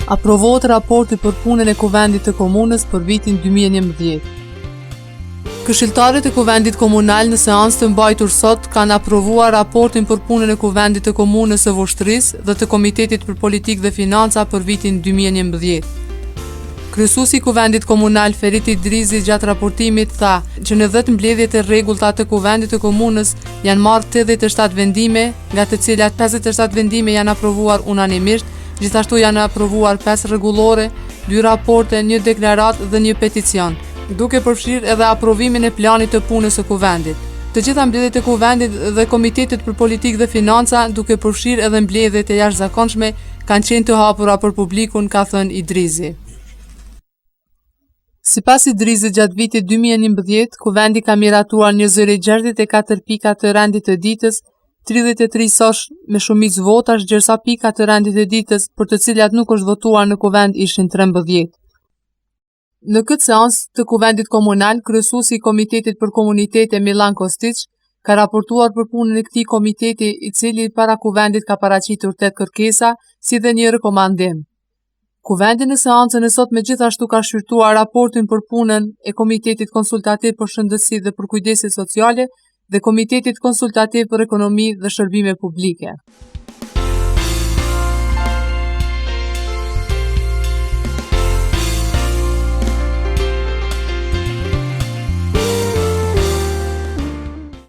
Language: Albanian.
Aprovohet raporti për punën e Kuvendit të Komunës për vitin 2011. Këshilltarët e Kuvendit Komunal në seancë të mbajtur sot kanë aprovuar raportin për punën e Kuvendit të Komunës së Voshtrisë dhe të Komitetit për Politikë dhe Financa për vitin 2011. Kryesuesi i Kuvendit Komunal Ferit Idrizi gjatë raportimit tha që në 10 mbledhjet e rregullta të Kuvendit të Komunës janë marrë 87 vendime, nga të cilat 57 vendime janë aprovuar unanimisht. Gjithashtu janë aprovuar 5 rregullore, 2 raporte, 1 deklaratë dhe 1 peticion, duke përfshirë edhe aprovimin e planit të punës së Kuvendit. Të gjitha mbledhjet e Kuvendit dhe Komitetit për Politikë dhe Financa, duke përfshirë edhe mbledhjet e jashtëzakonshme, kanë qenë të hapura për publikun, ka thënë Idrizi. Sipas Idrizit, gjatë vitit 2011, Kuvendi ka miratuar 1,64 pika të rendit të ditës, 33 sosh me shumicë votash, ndërsa pikat të rendit të ditës për të cilat nuk është votuar në Kuvend ishin 13. Në këtë seancë të Kuvendit Komunal, kryesuesi i Komitetit për Komunitete Milan Kostić ka raportuar për punën e këtij komiteti, i cili para Kuvendit ka paraqitur 8 kërkesa, si dhe 1 rekomandim. Kuvendi në seancën e sotme gjithashtu ka shqyrtuar raportin për punën e Komitetit Konsultativ për Shëndetësi dhe për Kujdese Sociale dhe Komitetit Konsultativ për Ekonomi dhe Shërbime Publike.